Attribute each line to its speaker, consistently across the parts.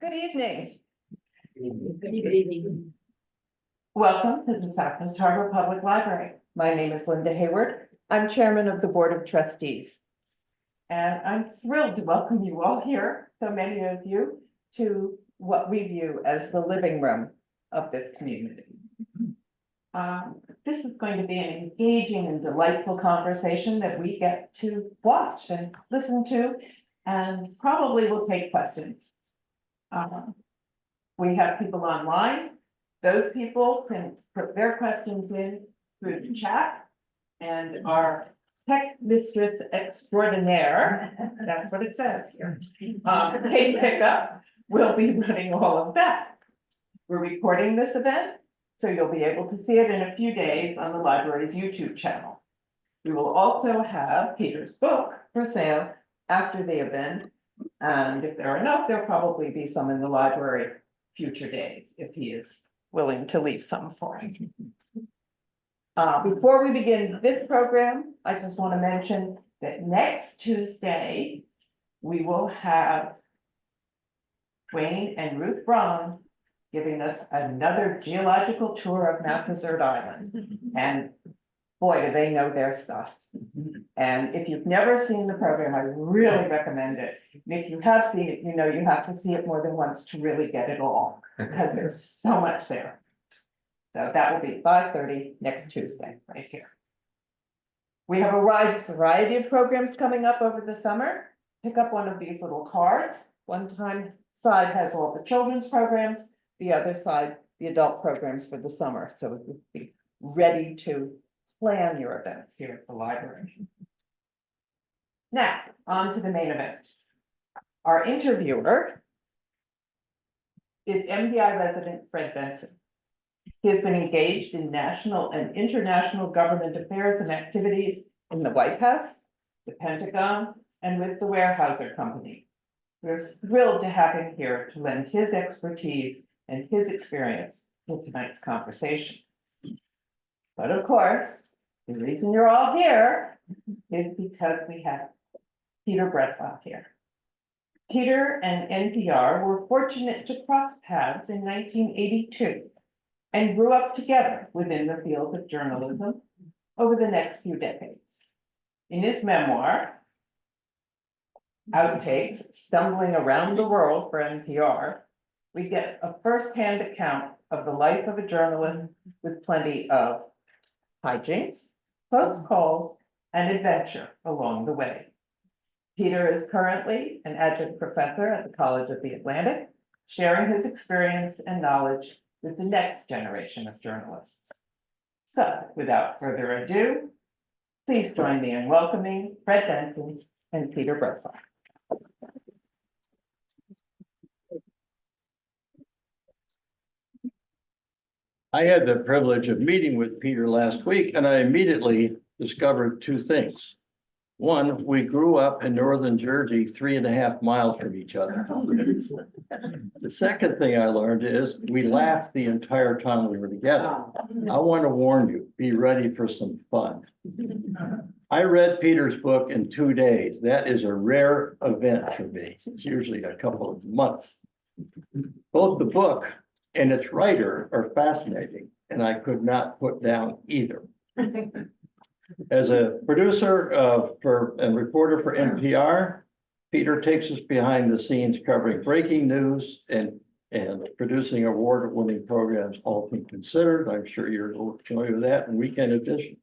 Speaker 1: Good evening.
Speaker 2: Good evening.
Speaker 1: Welcome to the Southwest Harbor Public Library. My name is Linda Hayward. I'm chairman of the Board of Trustees. And I'm thrilled to welcome you all here, so many of you, to what we view as the living room of this community. This is going to be an engaging and delightful conversation that we get to watch and listen to, and probably will take questions. We have people online. Those people can put their questions in through the chat, and our tech mistress extraordinaire, that's what it says here, Kate Pickup, will be running all of that. We're recording this event, so you'll be able to see it in a few days on the library's YouTube channel. We will also have Peter's book for sale after the event, and if there are enough, there'll probably be some in the library future days if he is willing to leave some for him. Before we begin this program, I just want to mention that next Tuesday, we will have Wayne and Ruth Braun giving us another geological tour of Mount Desert Island. And boy, do they know their stuff. And if you've never seen the program, I really recommend it. And if you have seen it, you know you have to see it more than once to really get it all, because there's so much there. So that will be 5:30 next Tuesday, right here. We have a wide variety of programs coming up over the summer. Pick up one of these little cards. One side has all the children's programs, the other side, the adult programs for the summer. So it would be ready to plan your events here at the library. Now, on to the main event. Our interviewer is MDI resident Fred Benson. He has been engaged in national and international government affairs and activities in the White House, the Pentagon, and with the Weyerhaeuser Company. We're thrilled to have him here to lend his expertise and his experience to tonight's conversation. But of course, the reason you're all here is because we have Peter Breslow here. Peter and NPR were fortunate to cross paths in 1982 and grew up together within the field of journalism over the next few decades. In his memoir, Outtakes, Stumbling Around the World for NPR, we get a firsthand account of the life of a journalist with plenty of hijinks, close calls, and adventure along the way. Peter is currently an adjunct professor at the College of the Atlantic, sharing his experience and knowledge with the next generation of journalists. So, without further ado, please join me in welcoming Fred Benson and Peter Breslow.
Speaker 3: I had the privilege of meeting with Peter last week, and I immediately discovered two things. One, we grew up in northern Jersey, 3.5 miles from each other. The second thing I learned is we laughed the entire time we were together. I want to warn you, be ready for some fun. I read Peter's book in 2 days. That is a rare event for me. It's usually a couple of months. Both the book and its writer are fascinating, and I could not put down either. As a producer and reporter for NPR, Peter takes us behind the scenes covering breaking news and producing award-winning programs, all things considered. I'm sure you're familiar with that, and Weekend Edition.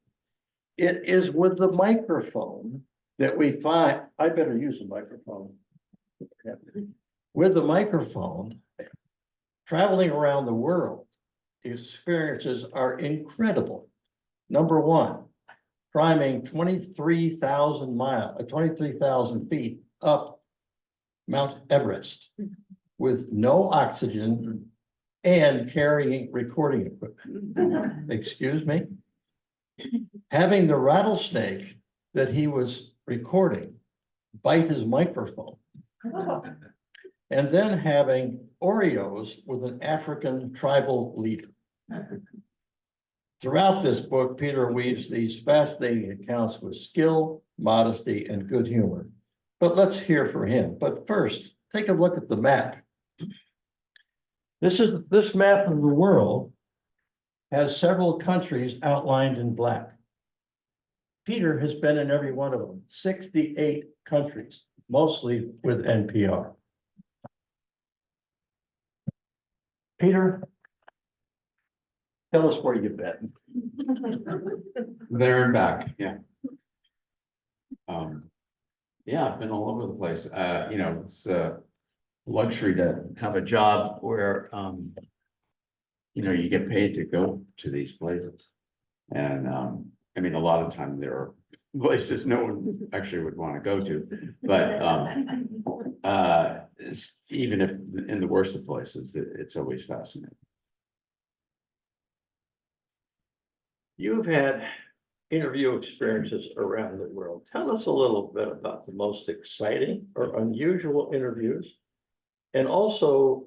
Speaker 3: It is with the microphone that we find, I better use the microphone. With the microphone, traveling around the world, the experiences are incredible. Number one, climbing 23,000 feet up Mount Everest with no oxygen and carrying recording equipment. Excuse me? Having the rattlesnake that he was recording bite his microphone. And then having Oreos with an African tribal leader. Throughout this book, Peter weaves these fascinating accounts with skill, modesty, and good humor. But let's hear from him. But first, take a look at the map. This map of the world has several countries outlined in black. Peter has been in every one of them, 68 countries, mostly with NPR. Peter, tell us where you've been.
Speaker 4: There and back, yeah. Yeah, I've been all over the place. You know, it's a luxury to have a job where, you know, you get paid to go to these places. And, I mean, a lot of time there are places no one actually would want to go to, but, even if in the worst of places, it's always fascinating.
Speaker 3: You've had interview experiences around the world. Tell us a little bit about the most exciting or unusual interviews. And also,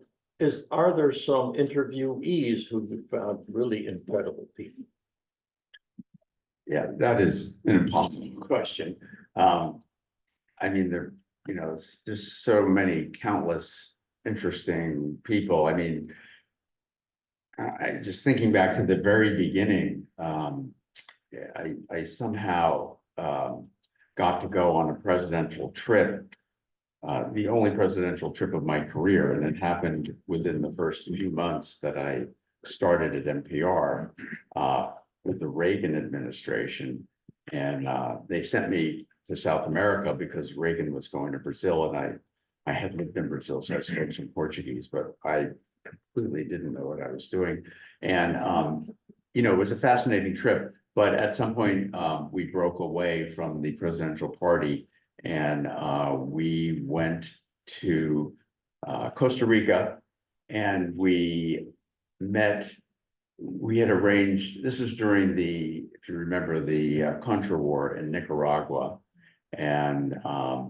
Speaker 3: are there some interviewees who you found really incredible people?
Speaker 4: Yeah, that is an impossible question. I mean, you know, there's so many countless interesting people. I mean, I just thinking back to the very beginning, I somehow got to go on a presidential trip, the only presidential trip of my career, and it happened within the first few months that I started at NPR with the Reagan administration. And they sent me to South America because Reagan was going to Brazil, and I had lived in Brazil, so I spoke some Portuguese, but I completely didn't know what I was doing. And you know, it was a fascinating trip. But at some point, we broke away from the presidential party, and we went to Costa Rica, and we had arranged, this was during if you remember, the Contra War in Nicaragua. And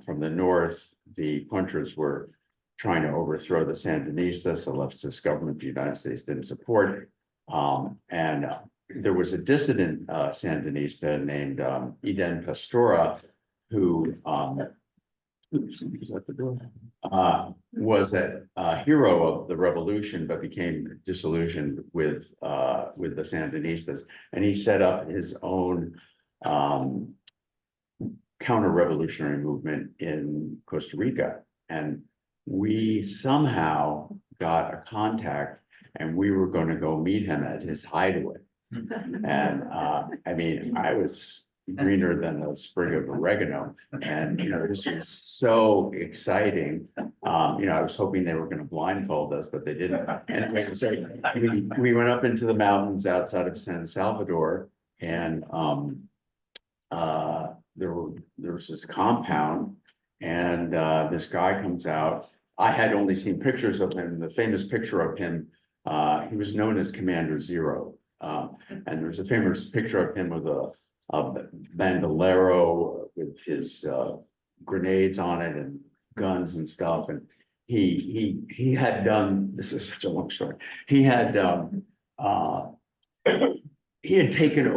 Speaker 4: from the north, the Contras were trying to overthrow the Sandinistas, the leftist government the United States didn't support. And there was a dissident Sandinista named Eden Pastora, who was a hero of the revolution, but became disillusioned with the Sandinistas, and he set up his own counter-revolutionary movement in Costa Rica. And we somehow got a contact, and we were going to go meet him at his hideaway. And I mean, I was greener than a sprig of oregano, and you know, this was so exciting. You know, I was hoping they were going to blindfold us, but they didn't. Anyway, so we went up into the mountains outside of San Salvador, and there was this compound, and this guy comes out. I had only seen pictures of him. The famous picture of him, he was known as Commander Zero. And there's a famous picture of him with a bandolero with his grenades on it and guns and stuff. And he had done, this is such a long story. He had taken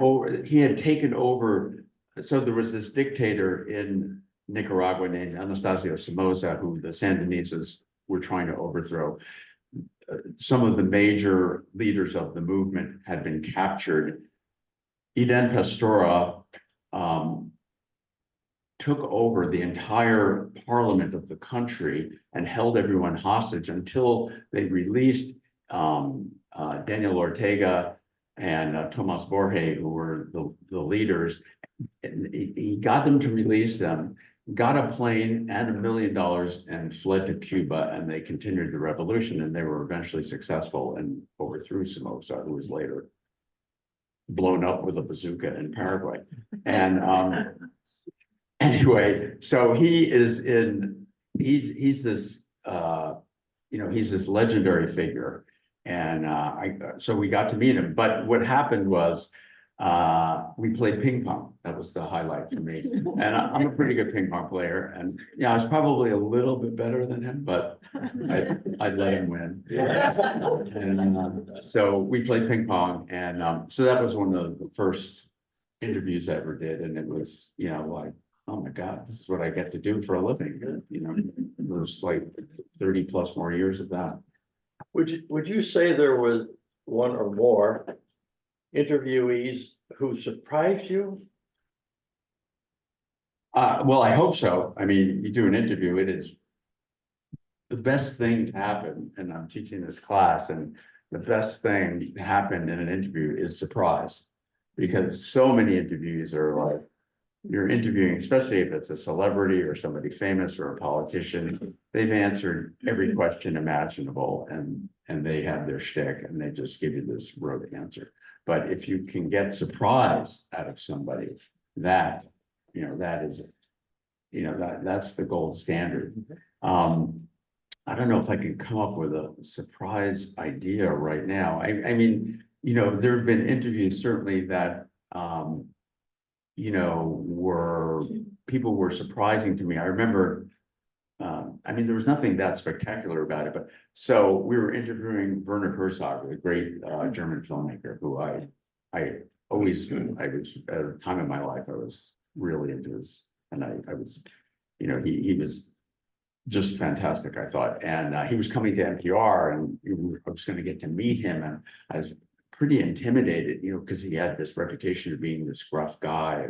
Speaker 4: over. So there was this dictator in Nicaragua named Anastasio Somoza, who the Sandinistas were trying to overthrow. Some of the major leaders of the movement had been captured. Eden Pastora took over the entire parliament of the country and held everyone hostage until they released Daniel Ortega and Tomas Borge, who were the leaders. And he got them to release them, got a plane and $1 million and fled to Cuba, and they continued the revolution, and they were eventually successful and overthrew Somoza, who was later blown up with a bazooka in Paraguay. And anyway, so he's this you know, he's this legendary figure. And so we got to meet him. But what happened was we played ping pong. That was the highlight for me. And I'm a pretty good ping pong player. And yeah, I was probably a little bit better than him, but I'd let him win. And so we played ping pong. And so that was one of the first interviews I ever did. And it was, you know, like, oh my God, this is what I get to do for a living. You know, it was like 30 plus more years of that.
Speaker 3: Would you say there was one or more interviewees who surprised you?
Speaker 4: Well, I hope so. I mean, you do an interview, it is the best thing to happen, and I'm teaching this class, and the best thing to happen in an interview is surprise. Because so many interviews are like, you're interviewing, especially if it's a celebrity or somebody famous or a politician, they've answered every question imaginable and they have their shtick and they just give you this rote answer. But if you can get surprise out of somebody, that, that is, that's the gold standard. I don't know if I can come up with a surprise idea right now. I mean, there have been interviews certainly that, people were surprising to me. I remember, I mean, there was nothing that spectacular about it, but so we were interviewing Werner Herzog, the great German filmmaker who I was at a time in my life, I was really into his, and I was, he was just fantastic, I thought. And he was coming to NPR and I was going to get to meet him. And I was pretty intimidated, because he had this reputation of being this gruff guy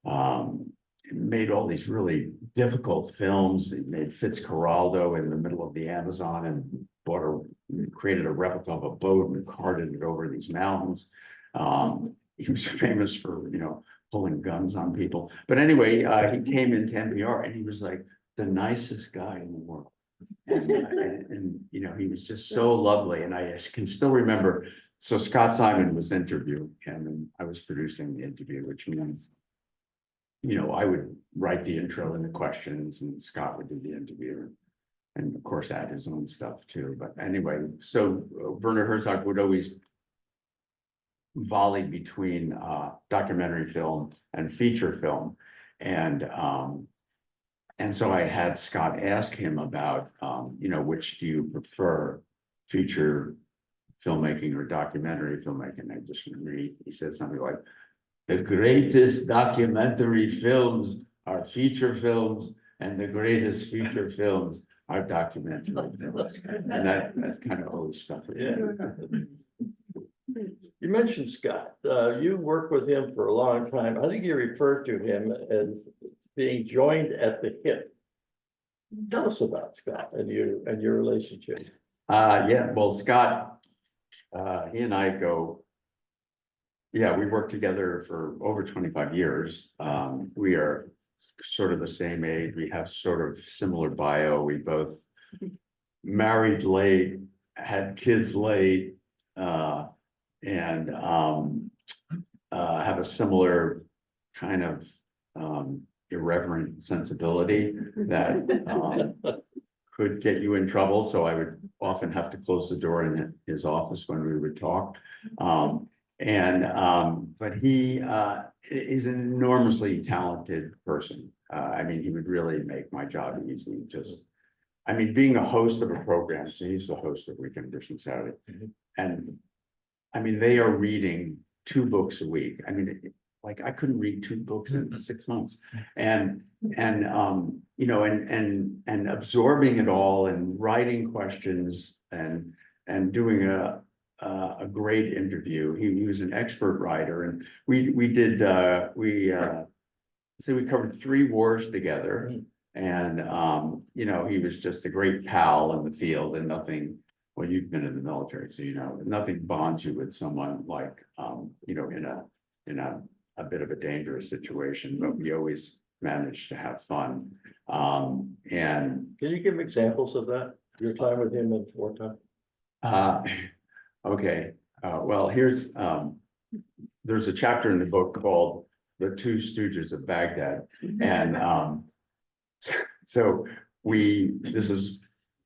Speaker 4: and made all these really difficult films. He made Fitzcarraldo in the middle of the Amazon and created a replica of a boat and carted it over these mountains. He was famous for, pulling guns on people. But anyway, he came into NPR and he was like the nicest guy in the world. And he was just so lovely. And I can still remember, so Scott Simon was interviewing him and I was producing the interview, which means, I would write the intro and the questions and Scott would do the interview and of course add his own stuff too. But anyway, so Werner Herzog would always volley between documentary film and feature film. And so I had Scott ask him about, which do you prefer, feature filmmaking or documentary filmmaking? I just remember he said something like, the greatest documentary films are feature films and the greatest feature films are documentary films. And that kind of always stuck with me.
Speaker 3: You mentioned Scott. You worked with him for a long time. I think you referred to him as being joined at the hip. Tell us about Scott and your relationship.
Speaker 4: Yeah, well, Scott, he and I we worked together for over 25 years. We are sort of the same age. We have sort of similar bio. We both married late, had kids late, and have a similar kind of irreverent sensibility that could get you in trouble. So I would often have to close the door in his office when we would talk. But he is an enormously talented person. I mean, he would really make my job easy. Being a host of a program, so he's the host of Weekend Edition Saturday. And I mean, they are reading 2 books a week. I mean, I couldn't read 2 books in 6 months, and absorbing it all and writing questions and doing a great interview. He was an expert writer, and we covered 3 wars together, and he was just a great pal in the field, and nothing. Well, you've been in the military, so nothing bonds you with someone like in a bit of a dangerous situation, but we always managed to have fun. And
Speaker 3: Can you give examples of that? Your time with him in wartime?
Speaker 4: okay. Well, there's a chapter in the book called The Two Stooges of Baghdad. And so this is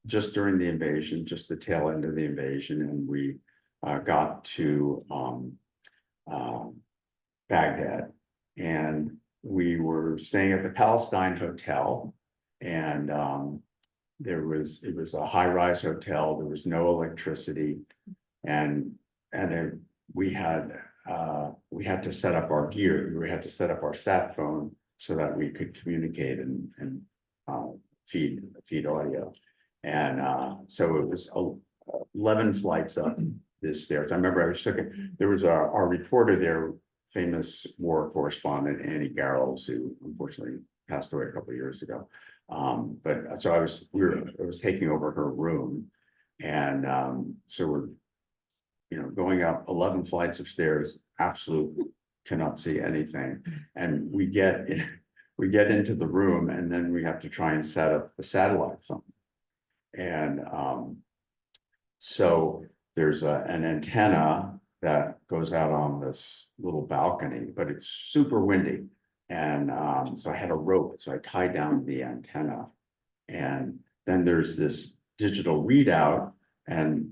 Speaker 4: just during the invasion, just the tail end of the invasion. And we got to Baghdad, and we were staying at the Palestine Hotel, and it was a high-rise hotel. There was no electricity, and we had to set up our gear. We had to set up our sat phone so that we could communicate and feed audio. And so it was 11 flights up this stairs. I remember I was looking, there was our reporter there, famous war correspondent, Annie Garrels, who unfortunately passed away a couple of years ago. But so I was taking over her room. And so we're, going up 11 flights of stairs, absolutely cannot see anything. And we get into the room, and then we have to try and set up the satellite phone. And so there's an antenna that goes out on this little balcony, but it's super windy. And so I had a rope, so I tied down the antenna. And then there's this digital readout, and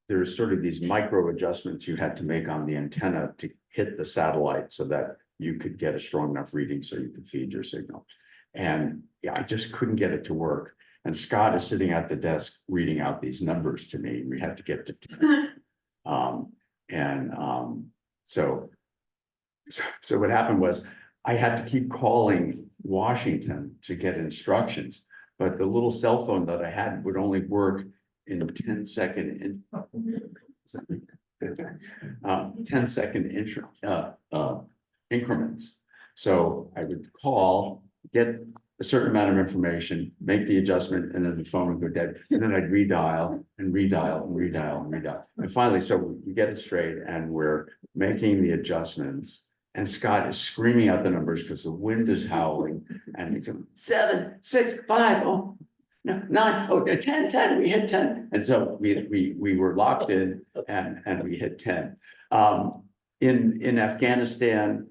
Speaker 4: there's sort of these micro adjustments you had to make on the antenna to hit the satellite so that you could get a strong enough reading so you could feed your signal. And yeah, I just couldn't get it to work. And Scott is sitting at the desk reading out these numbers to me. We had to get to 10. So what happened was I had to keep calling Washington to get instructions, but the little cell phone that I had would only work in 10-second 10-second increments. So I would call, get a certain amount of information, make the adjustment, and then the phone would go dead. And then I'd redial and redial and redial and redial. And finally, so we get it straight, and we're making the adjustments. And Scott is screaming out the numbers because the wind is howling. And he's going, 7, 6, 5, oh, no, 9, oh, 10, 10, we hit 10. And so we were locked in, and we hit 10. In Afghanistan,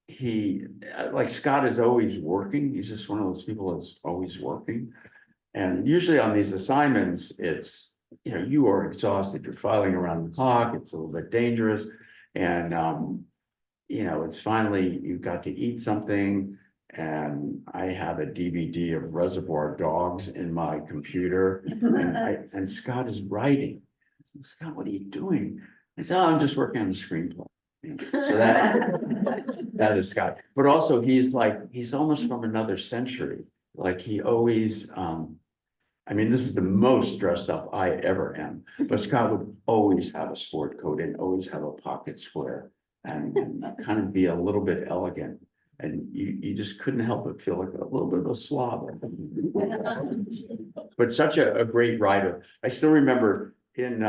Speaker 4: he, like Scott, is always working. He's just one of those people that's always working. And usually on these assignments, it's, you are exhausted, you're filing around the clock, it's a little bit dangerous. And, it's finally, you've got to eat something. And I have a DVD of Reservoir Dogs in my computer, and Scott is writing. I said, Scott, what are you doing? I said, oh, I'm just working on the screenplay. So that is Scott. But also he's almost from another century. Like he always, this is the most dressed up I ever am. But Scott would always have a sport coat and always have a pocket square and kind of be a little bit elegant. And you just couldn't help but feel like a little bit of a slob. But such a great writer. I still remember in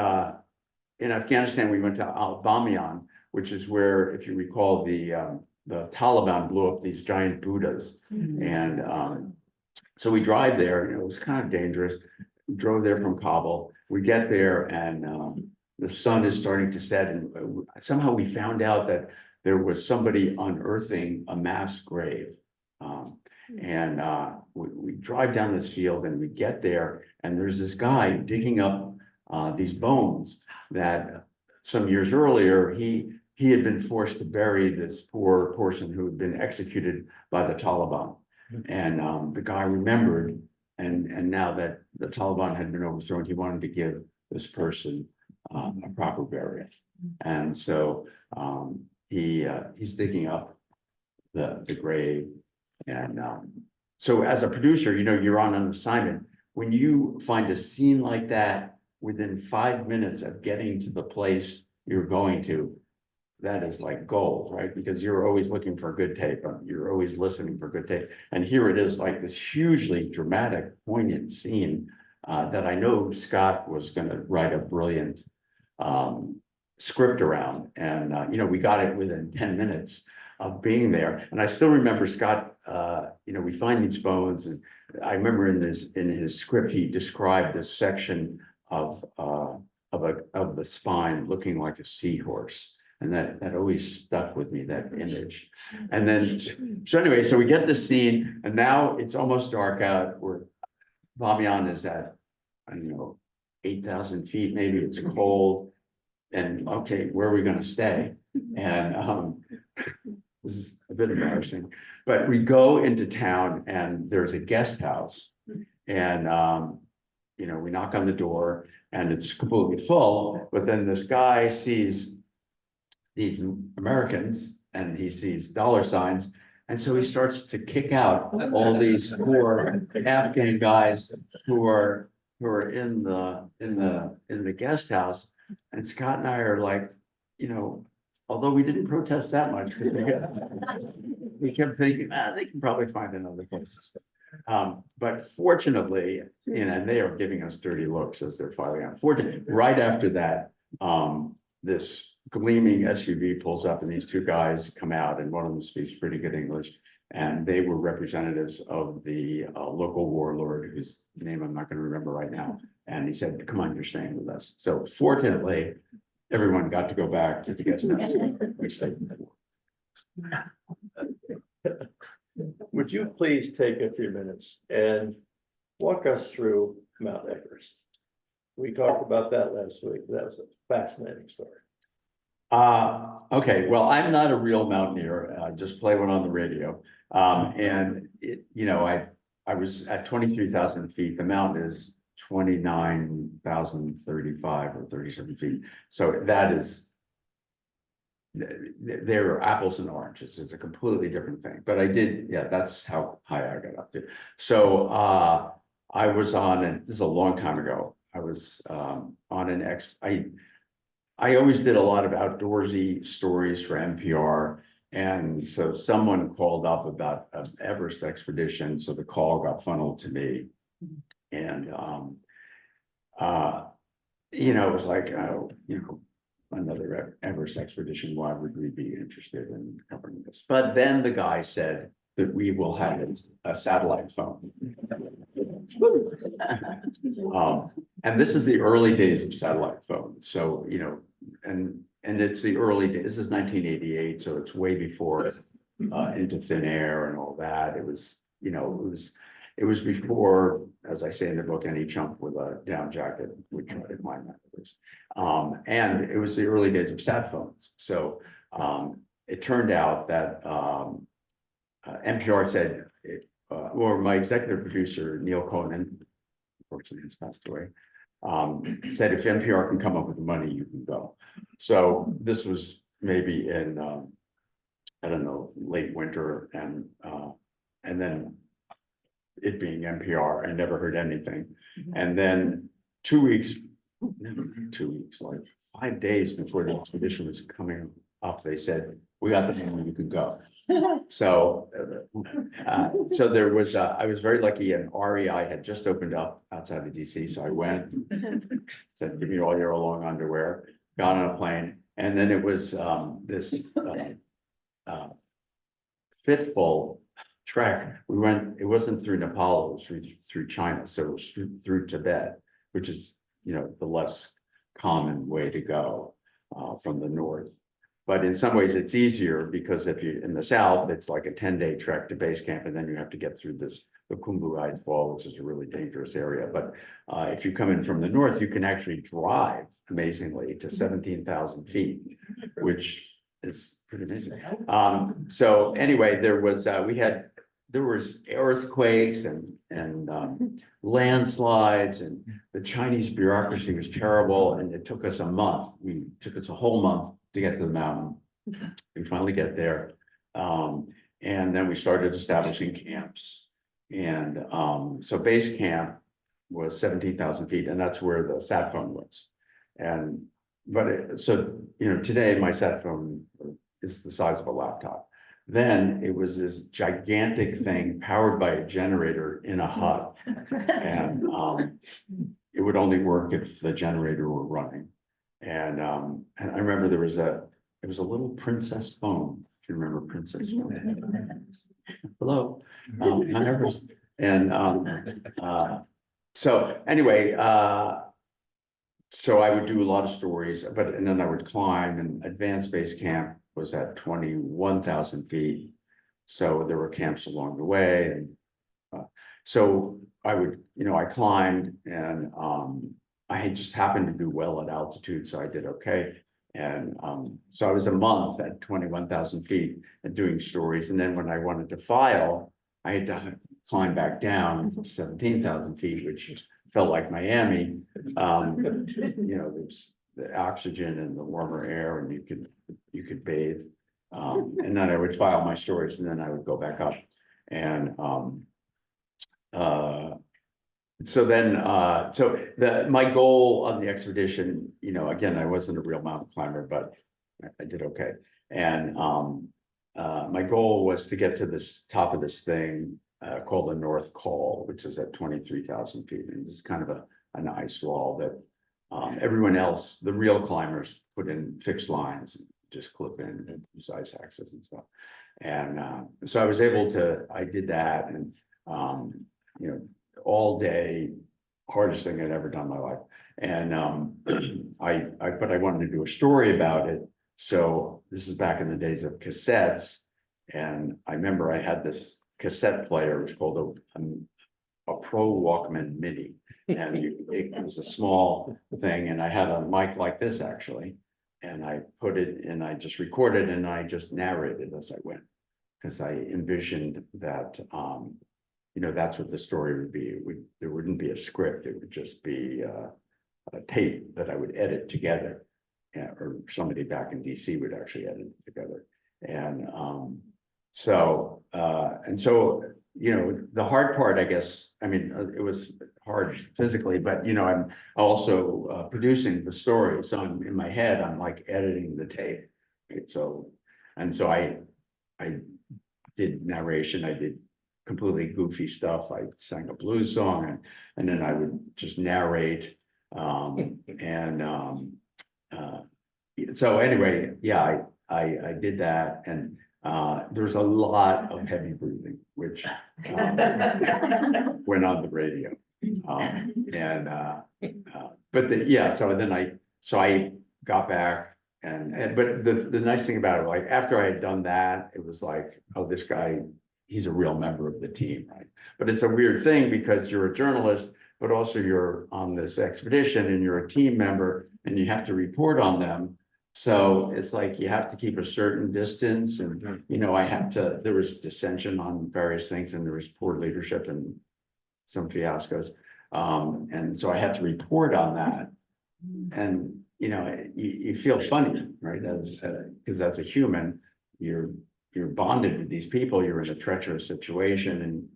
Speaker 4: Afghanistan, we went to Al-Bamiyan, which is where, if you recall, the Taliban blew up these giant Buddhas. And so we drive there, it was kind of dangerous. We drove there from Kabul. We get there, and the sun is starting to set. And somehow we found out that there was somebody unearthing a mass grave. We drive down this field, and we get there, and there's this guy digging up these bones that some years earlier, he had been forced to bury this poor person who had been executed by the Taliban. And the guy remembered, and now that the Taliban had been overthrown, he wanted to give this person a proper burial. And so he's digging up the grave. And so as a producer, you're on an assignment. When you find a scene like that within 5 minutes of getting to the place you're going to, that is like gold, right? Because you're always looking for good tape. You're always listening for good tape. And here it is, like this hugely dramatic, poignant scene that I know Scott was going to write a brilliant script around. And, we got it within 10 minutes of being there. And I still remember Scott, we find these bones. And I remember in his script, he described this section of the spine looking like a seahorse. And that always stuck with me, that image. And then, so we get the scene, and now it's almost dark out. Bamiyan is at, 8,000 feet, maybe. It's cold. And okay, where are we going to stay? And this is a bit embarrassing, but we go into town, and there's a guest house, and we knock on the door, and it's completely full. But then this guy sees these Americans, and he sees dollar signs, and so he starts to kick out all these poor Afghan guys who are who are in the guest house, and Scott and I are like, you know, although we didn't protest that much, because we kept thinking, they can probably find another place to stay. But fortunately, you know, and they are giving us dirty looks as they're filing out. Fortunately, right after that, this gleaming SUV pulls up and these two guys come out, and one of them speaks pretty good English. And they were representatives of the local warlord, whose name I'm not going to remember right now. And he said, come on, you're staying with us. So fortunately, everyone got to go back to the guest house. We stayed.
Speaker 3: Would you please take a few minutes and walk us through Mount Everest? We talked about that last week. That was a fascinating story.
Speaker 4: Okay, well, I'm not a real mountaineer. I just play one on the radio. And it, you know, I was at 23,000 feet. The mountain is 29,035 or 37 feet. So that is, they're apples and oranges. It's a completely different thing. But I did, yeah, that's how high I got up to. So I was on, and this is a long time ago. I was on an I always did a lot of outdoorsy stories for NPR. And so someone called up about an Everest expedition. So the call got funneled to me. And, you know, it was like, oh, you know, another Everest expedition. Why would we be interested in covering this? But then the guy said that we will have a satellite phone. And this is the early days of satellite phones. So, you know, and it's the early days. This is 1988, so it's way before Into Thin Air and all that. It was, you know, it was before, as I say in the book, any chump with a down jacket would try to climb that Everest. And it was the early days of sat phones. So it turned out that NPR said, or my executive producer, Neil Conan, unfortunately has passed away, said if NPR can come up with the money, you can go. So this was maybe in, I don't know, late winter, and then it being NPR, I never heard anything. And then 2 weeks, like 5 days before the expedition was coming up, they said, we got the money, you can go. So, so there was, I was very lucky, and REI had just opened up outside of DC. So I went, said, give me all your long underwear, got on a plane. And then it was this fitful trek. We went, it wasn't through Nepal, it was through China. So it was through Tibet, which is, you know, the less common way to go from the north. But in some ways it's easier, because if you're in the south, it's like a 10-day trek to base camp, and then you have to get through the Khumbu Ice Fall, which is a really dangerous area. But if you come in from the north, you can actually drive amazingly to 17,000 feet, which is pretty amazing. So anyway, there was earthquakes and landslides, and the Chinese bureaucracy was terrible, and it took us a month. Took us a whole month to get to the mountain. We finally get there. And then we started establishing camps. And so base camp was 17,000 feet, and that's where the sat phone was. So, you know, today my sat phone is the size of a laptop. Then it was this gigantic thing powered by a generator in a hut. And it would only work if the generator were running. And I remember there was a little princess phone. If you remember princess phone. Hello. Mount Everest. And so anyway, so I would do a lot of stories, and then I would climb, and advanced base camp was at 21,000 feet. So there were camps along the way. And so I would, you know, I climbed, and I had just happened to do well at altitude, so I did okay. And so I was a month at 21,000 feet and doing stories. And then when I wanted to file, I had to climb back down to 17,000 feet, which felt like Miami. You know, there's the oxygen and the warmer air, and you could bathe. And then I would file my stories, and then I would go back up. And so then, my goal on the expedition, again, I wasn't a real mountain climber, but I did okay. And my goal was to get to this top of this thing called the North Col, which is at 23,000 feet. And it's kind of an ice wall that everyone else, the real climbers, put in fixed lines, just clip in and use ice axes and stuff. And so I did that, and all day, hardest thing I'd ever done in my life. And but I wanted to do a story about it. So this is back in the days of cassettes. And I remember I had this cassette player, it was called a Pro Walkman Mini. And it was a small thing, and I had a mic like this actually. And I put it and I just recorded and I just narrated as I went. Because I envisioned that that's what the story would be. There wouldn't be a script, it would just be a tape that I would edit together. Or somebody back in DC would actually edit it together. And so the hard part, I guess, it was hard physically, but I'm also producing the story. So I'm in my head, I'm like editing the tape. Right? So I did narration, I did completely goofy stuff. I sang a blues song and then I would just narrate. So anyway, yeah, I did that, and there's a lot of heavy breathing, which went on the radio. So I got back but the nice thing about it, like after I had done that, it was like, oh, this guy, he's a real member of the team, right? But it's a weird thing because you're a journalist, but also you're on this expedition and you're a team member and you have to report on them. So it's like you have to keep a certain distance, and there was dissension on various things, and there was poor leadership and some fiascos. And so I had to report on that. And you feel funny, right? Because as a human, you're bonded with these people, you're in a treacherous situation, and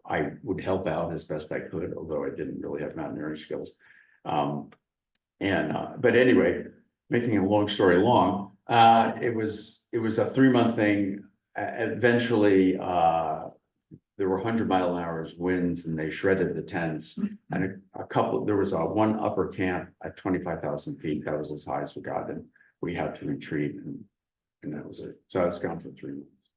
Speaker 4: I would help out as best I could, although I didn't really have mountaineering skills. But anyway, making a long story long, it was a 3-month thing. Eventually, there were 100-mile-an-hour winds, and they shredded the tents. And there was one upper camp at 25,000 feet. That was as high as we got, and we had to retreat, and that was it. So I was gone for 3 months.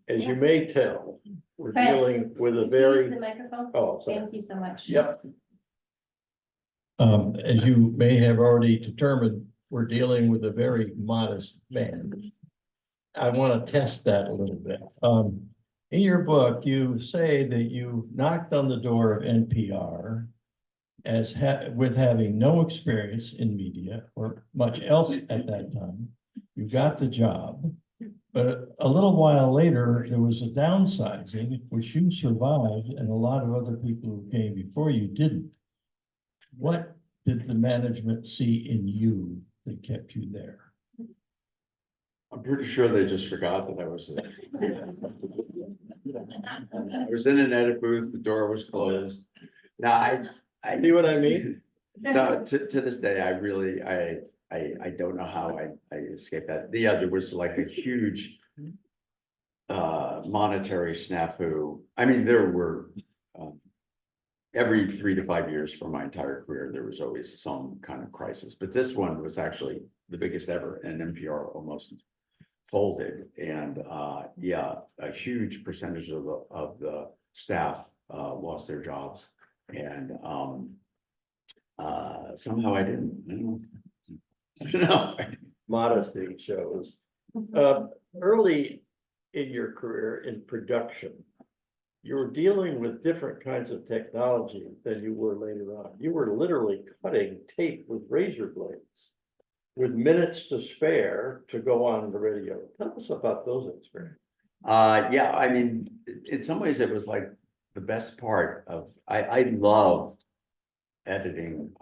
Speaker 3: As you may tell, we're
Speaker 2: Fred,
Speaker 3: dealing with a
Speaker 2: Could you use
Speaker 3: very,
Speaker 2: the microphone?
Speaker 3: oh, sorry.
Speaker 2: Thank you so much.
Speaker 3: Yep. As you may have already determined, we're dealing with a very modest man. I want to test that a little bit. In your book, you say that you knocked on the door of NPR with having no experience in media or much else at that time. You got the job, but a little while later, there was a downsizing, which you survived, and a lot of other people who came before you didn't. What did the management see in you that kept you there?
Speaker 4: I'm pretty sure they just forgot that I was there. I was in an edit booth, the door was closed. Now, I
Speaker 3: See what I mean?
Speaker 4: So to this day, I don't know how I escaped that. There was like a huge monetary snafu. There were every 3 to 5 years for my entire career, there was always some kind of crisis. But this one was actually the biggest ever, and NPR almost folded. And a huge percentage of the staff lost their jobs. And somehow I didn't. No.
Speaker 3: Modesty shows. Early in your career in production, you were dealing with different kinds of technology than you were later on. You were literally cutting tape with razor blades with minutes to spare to go on the radio. Tell us about those experiences.
Speaker 4: In some ways it was like the best part of, I loved editing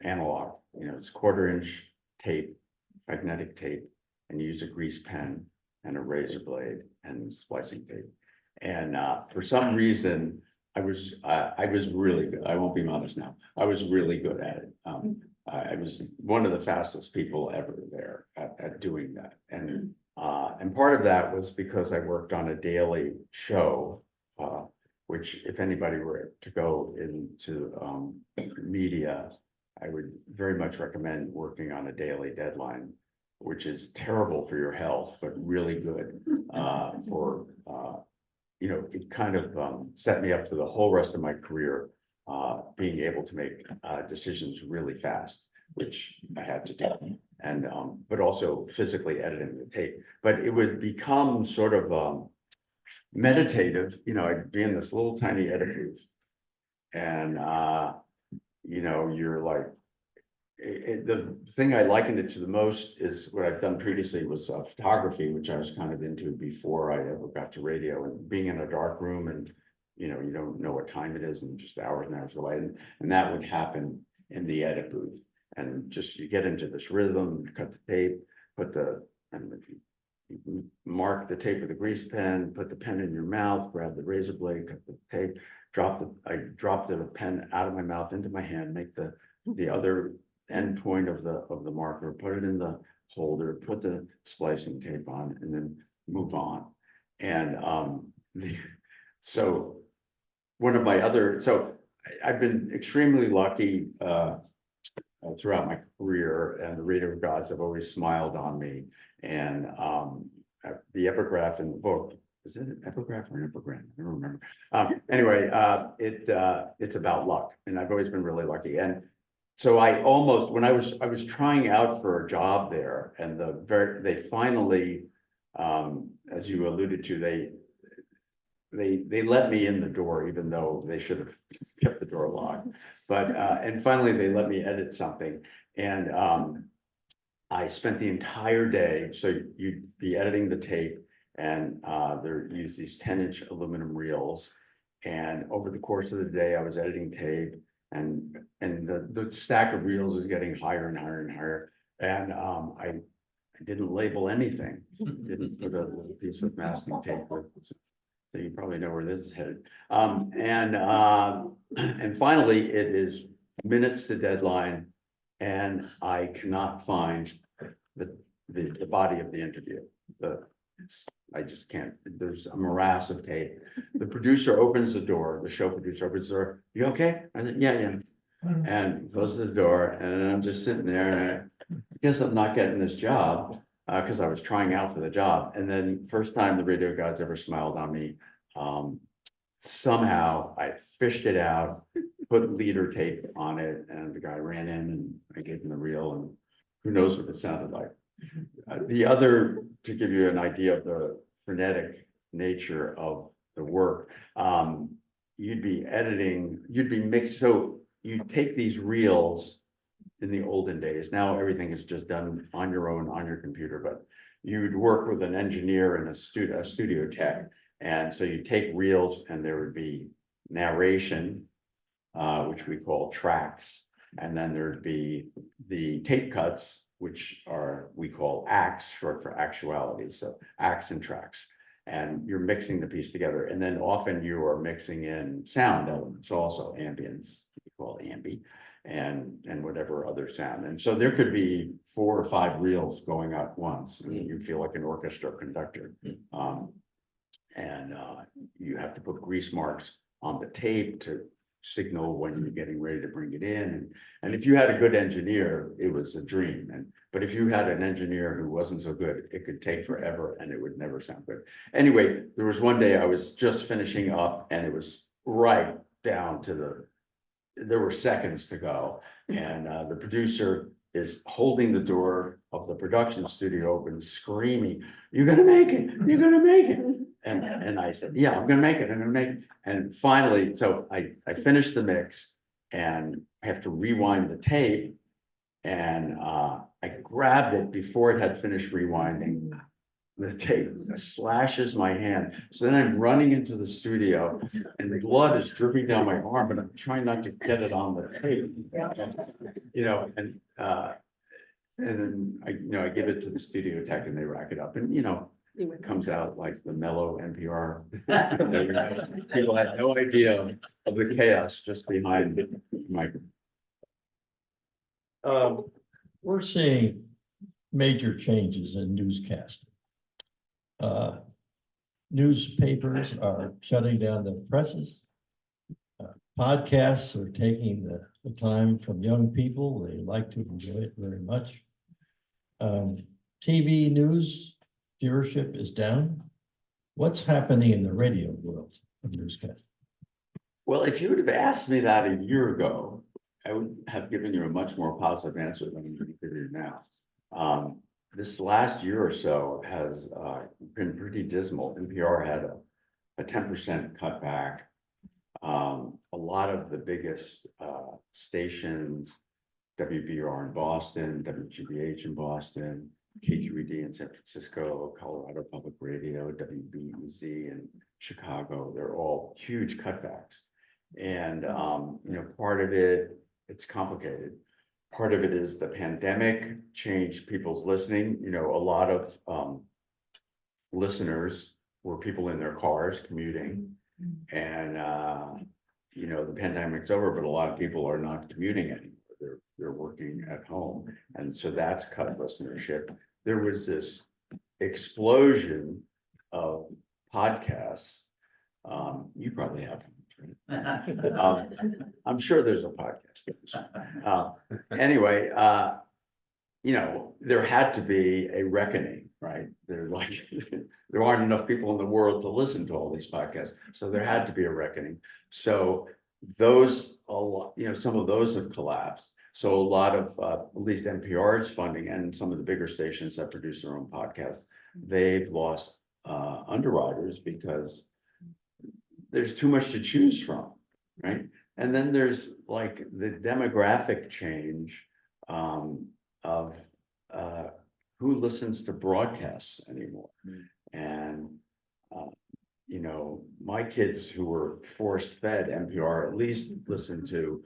Speaker 4: analog. It's 1/4-inch tape, magnetic tape, and you use a grease pen and a razor blade and splicing tape. And for some reason, I was really good. I won't be modest now. I was really good at it. I was one of the fastest people ever there at doing that. And part of that was because I worked on a daily show, which if anybody were to go into media, I would very much recommend working on a daily deadline, which is terrible for your health, but really good for, it kind of set me up for the whole rest of my career, being able to make decisions really fast, which I had to do. And, but also physically editing the tape, but it would become sort of meditative, I'd be in this little tiny edit booth. And, you're like, the thing I likened it to the most is what I've done previously was photography, which I was kind of into before I ever got to radio, and being in a dark room and, you don't know what time it is and just hours and hours away. And that would happen in the edit booth. And just, you get into this rhythm, cut the tape, you mark the tape with a grease pen, put the pen in your mouth, grab the razor blade, cut the tape, I drop the pen out of my mouth into my hand, make the other end point of the marker, put it in the holder, put the splicing tape on, and then move on. And so I've been extremely lucky throughout my career, and the radio gods have always smiled on me. And the epigraph in the book, is it an epigraph or an epigram? I don't remember. Anyway, it's about luck, and I've always been really lucky. And so I almost, when I was trying out for a job there, and they finally, as you alluded to, they let me in the door, even though they should have kept the door locked. But and finally they let me edit something, and I spent the entire day. So you'd be editing the tape, and there use these 10-inch aluminum reels. And over the course of the day, I was editing tape, and the stack of reels is getting higher and higher and higher. And I didn't label anything, didn't put a little piece of masking tape with. So you probably know where this is headed. And finally, it is minutes to deadline, and I cannot find the body of the interview. I just can't. There's a morass of tape. The producer opens the door. The show producer opens the door. You okay? I said, yeah. And closes the door, and I'm just sitting there, and I guess I'm not getting this job. Because I was trying out for the job. And then first time the radio gods ever smiled on me, somehow I fished it out, put leader tape on it, and the guy ran in, and I gave him the reel, and who knows what it sounded like. The other, to give you an idea of the frenetic nature of the work, you'd be editing, you'd be mixed. So you take these reels. In the olden days, now everything is just done on your own, on your computer, but you'd work with an engineer and a studio tech. And so you take reels, and there would be narration, which we call tracks. And then there'd be the tape cuts, which we call acts, short for actuality. So acts and tracks. And you're mixing the piece together. And then often you are mixing in sound elements, also ambience, we call ambi. And whatever other sound. And so there could be 4 or 5 reels going at once, and you feel like an orchestra conductor. And you have to put grease marks on the tape to signal when you're getting ready to bring it in. And if you had a good engineer, it was a dream. But if you had an engineer who wasn't so good, it could take forever and it would never sound good. Anyway, there was one day I was just finishing up, and it was right down to there were seconds to go, and the producer is holding the door of the production studio open, screaming, "You're gonna make it! You're gonna make it!" And I said, "Yeah, I'm gonna make it. I'm gonna make it." And finally, so I finished the mix, and I have to rewind the tape, and I grabbed it before it had finished rewinding. The tape slashes my hand. So then I'm running into the studio, and the blood is dripping down my arm, and I'm trying not to get it on the tape. And then I give it to the studio tech, and they rack it up. And comes out like the mellow NPR. People had no idea of the chaos just behind the microphone.
Speaker 5: We're seeing major changes in newscasting. Newspapers are shutting down their presses. Podcasts are taking the time from young people. They like to enjoy it very much. TV news viewership is down. What's happening in the radio world of newscasting?
Speaker 4: Well, if you would have asked me that a year ago, I would have given you a much more positive answer than I'm going to give you now. This last year or so has been pretty dismal. NPR had a 10% cutback. A lot of the biggest stations, WBR in Boston, WGBH in Boston, KQED in San Francisco, Colorado Public Radio, WBEZ in Chicago, they're all huge cutbacks. And, part of it, it's complicated. Part of it is the pandemic changed people's listening. A lot of listeners were people in their cars commuting. And, the pandemic's over, but a lot of people are not commuting anymore. They're working at home. And so that's cut listenership. There was this explosion of podcasts. You probably have one. I'm sure there's a podcast. Anyway, there had to be a reckoning, right? There aren't enough people in the world to listen to all these podcasts, so there had to be a reckoning. So some of those have collapsed. So a lot of, at least NPR's funding and some of the bigger stations that produce their own podcasts, they've lost underwriters because there's too much to choose from, right? And then there's like the demographic change of who listens to broadcasts anymore. And, my kids who were forced fed NPR at least listened to,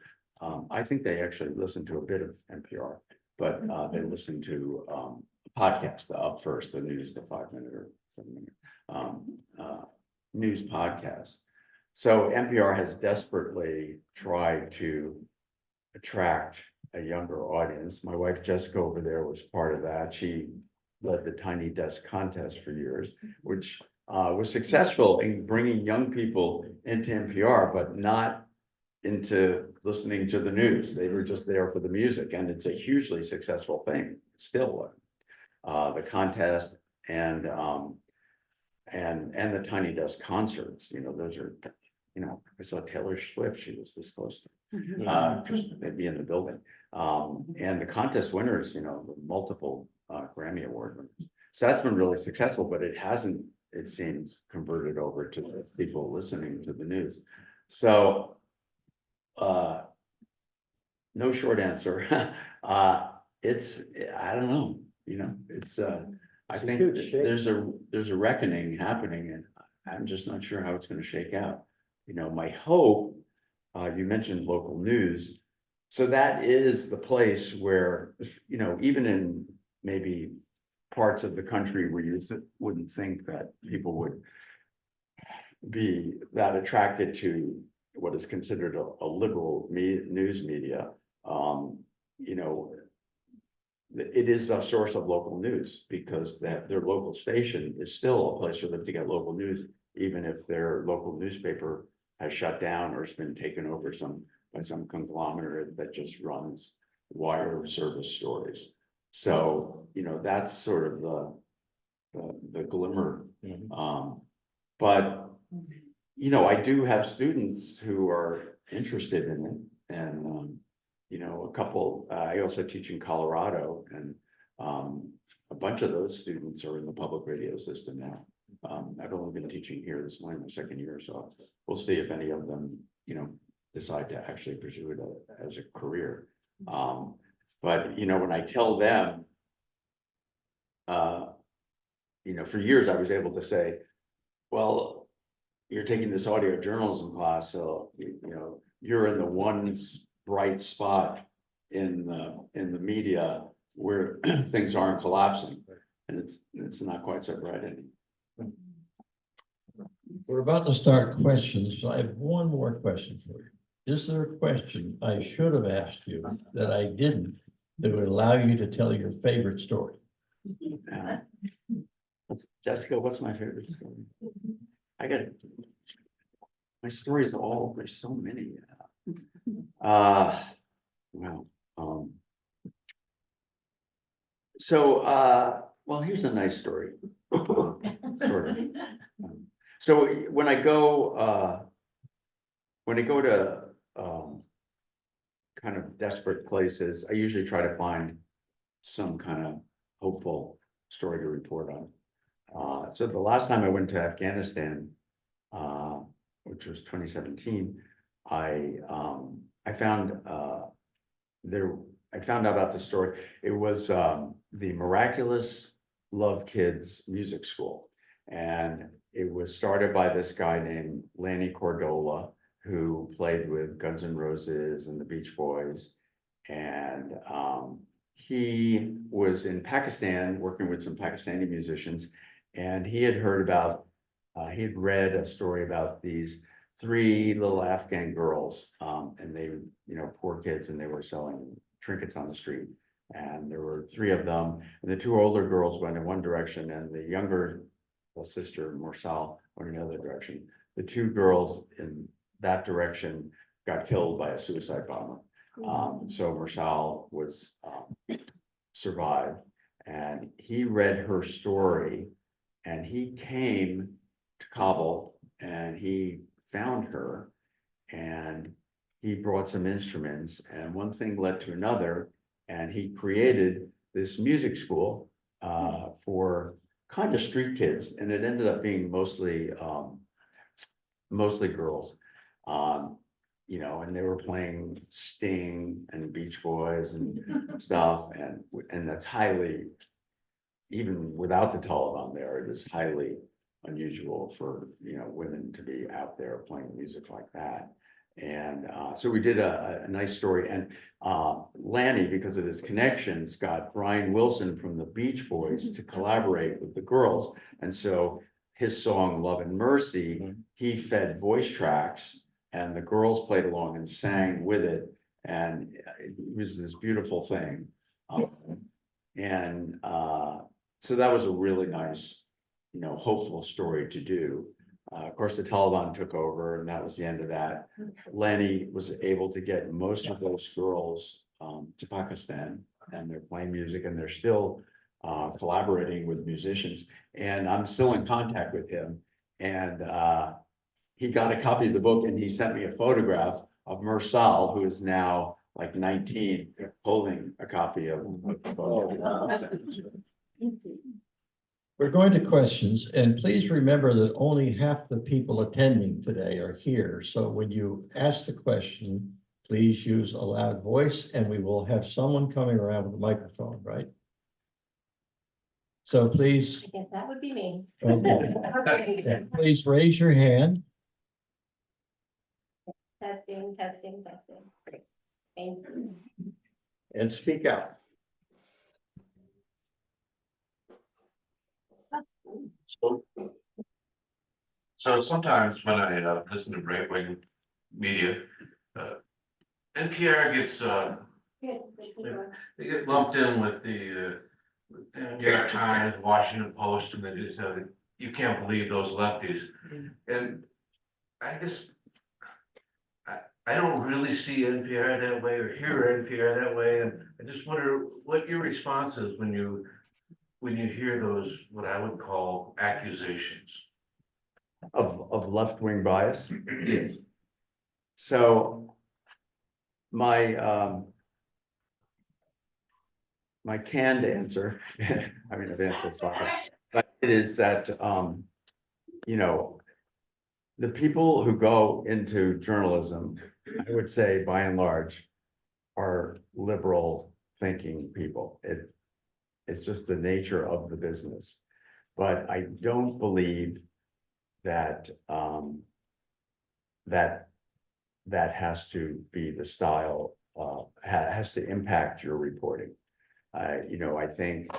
Speaker 4: I think they actually listened to a bit of NPR, but they listened to a podcast, Up First, the news, the 5-minute or 7-minute news podcast. So NPR has desperately tried to attract a younger audience. My wife Jessica over there was part of that. She led the Tiny Desk contest for years, which was successful in bringing young people into NPR, but not into listening to the news. They were just there for the music, and it's a hugely successful thing still. The contest and the Tiny Desk concerts, those are, I saw Taylor Swift, she was this close to they'd be in the building. And the contest winners, the multiple Grammy Award winners. So that's been really successful, but it hasn't, it seems, converted over to the people listening to the news. So no short answer. It's, I don't know, it's I think there's a reckoning happening, and I'm just not sure how it's going to shake out. My hope, you mentioned local news. So that is the place where, even in maybe parts of the country where you wouldn't think that people would be that attracted to what is considered a liberal news media, it is a source of local news because their local station is still a place for them to get local news, even if their local newspaper has shut down or has been taken over by some conglomerate that just runs wire service stories. So, that's sort of the glimmer. But, I do have students who are interested in it, and, a couple, I also teach in Colorado, and a bunch of those students are in the public radio system now. I've only been teaching here, this is only my second year, so we'll see if any of them, decide to actually pursue it as a career. But, when I tell them, for years I was able to say, well, you're taking this audio journalism class, so, you're in the one bright spot in the media where things aren't collapsing, and it's not quite so bright anymore.
Speaker 5: We're about to start questions, so I have one more question for you. Is there a question I should have asked you that I didn't, that would allow you to tell your favorite story?
Speaker 4: Jessica, what's my favorite story? I got my stories all, there's so many. Well, well, here's a nice story. Sort of. So when I go to kind of desperate places, I usually try to find some kind of hopeful story to report on. So the last time I went to Afghanistan, which was 2017, I found I found out about the story. It was the Miraculous Love Kids Music School, and it was started by this guy named Lanny Cordola, who played with Guns N' Roses and the Beach Boys, and he was in Pakistan working with some Pakistani musicians, and he had heard about, he had read a story about these 3 little Afghan girls, and they, you know, poor kids, and they were selling trinkets on the street. And there were 3 of them, and the 2 older girls went in one direction, and the younger sister, Morsal, went in the other direction. The 2 girls in that direction got killed by a suicide bomber. So Morsal was survived, and he read her story, and he came to Kabul, and he found her, and he brought some instruments, and one thing led to another, and he created this music school for kind of street kids, and it ended up being mostly girls, you know, and they were playing Sting and Beach Boys and stuff, and that's highly, even without the Taliban there, it is highly unusual for, you know, women to be out there playing music like that. And so we did a nice story, and Lanny, because of his connections, got Brian Wilson from the Beach Boys to collaborate with the girls. And so his song Love and Mercy, he fed voice tracks, and the girls played along and sang with it, and it was this beautiful thing. So that was a really nice, you know, hopeful story to do. Of course, the Taliban took over, and that was the end of that. Lenny was able to get most of those girls to Pakistan, and they're playing music, and they're still collaborating with musicians. And I'm still in contact with him. And he got a copy of the book, and he sent me a photograph of Mersal, who is now like 19, holding a copy of the book.
Speaker 5: We're going to questions, and please remember that only half the people attending today are here. So when you ask the question, please use a loud voice, and we will have someone coming around with a microphone, right? So please.
Speaker 2: I guess that would be me.
Speaker 5: Okay. Please raise your hand.
Speaker 2: Testing, testing, testing. Great. Thank you.
Speaker 5: And speak out.
Speaker 6: So sometimes when I listen to right wing media, NPR gets they get lumped in with the New York Times, Washington Post, and they just you can't believe those lefties. And I guess I don't really see NPR that way or hear NPR that way, and I just wonder what your response is when you hear those, what I would call accusations.
Speaker 4: Of left-wing bias.
Speaker 6: Yes.
Speaker 4: So my my canned answer, I mean, I've answered a lot, but it is that you know, the people who go into journalism, I would say by and large, are liberal thinking people. It's just the nature of the business. But I don't believe that that has to be the style, has to impact your reporting. You know, I think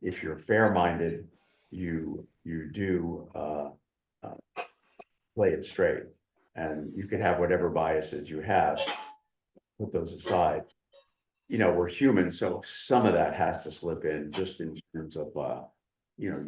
Speaker 4: if you're fair-minded, you do play it straight. And you can have whatever biases you have, put those aside. You know, we're human, so some of that has to slip in just in terms of, you know,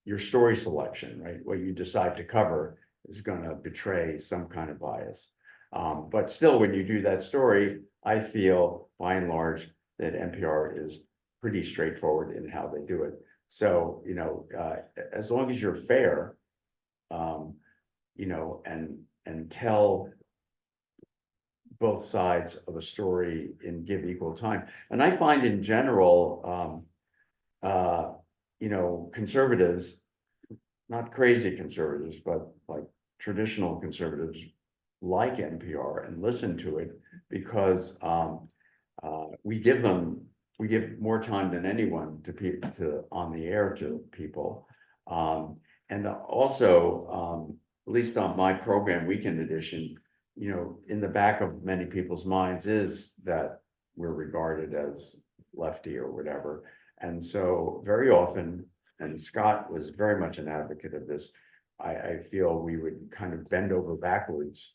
Speaker 4: your story selection, right? What you decide to cover is gonna betray some kind of bias. But still, when you do that story, I feel by and large that NPR is pretty straightforward in how they do it. So, you know, as long as you're fair, you know, and tell both sides of a story and give equal time. And I find in general, you know, conservatives, not crazy conservatives, but like traditional conservatives like NPR and listen to it because we give more time than anyone to on the air to people. And also, at least on my program, Weekend Edition, you know, in the back of many people's minds is that we're regarded as lefty or whatever. And so very often, and Scott was very much an advocate of this, I feel we would kind of bend over backwards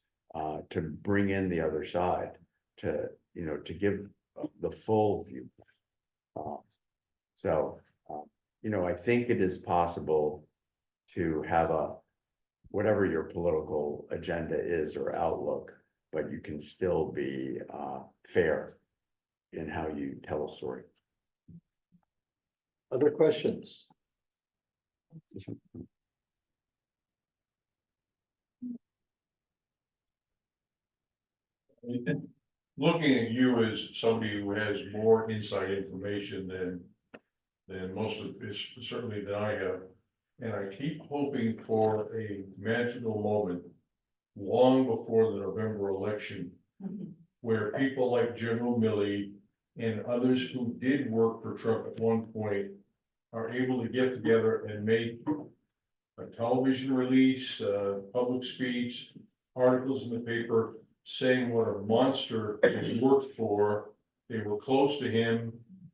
Speaker 4: to bring in the other side, to, you know, to give the full view. You know, I think it is possible to have whatever your political agenda is or outlook, but you can still be fair in how you tell a story.
Speaker 5: Other questions?
Speaker 7: Looking at you as somebody who has more inside information than most of this, certainly than I have. And I keep hoping for a magical moment long before the November election, where people like General Milley and others who did work for Trump at one point are able to get together and make a television release, public speech, articles in the paper saying what a monster he worked for. They were close to him.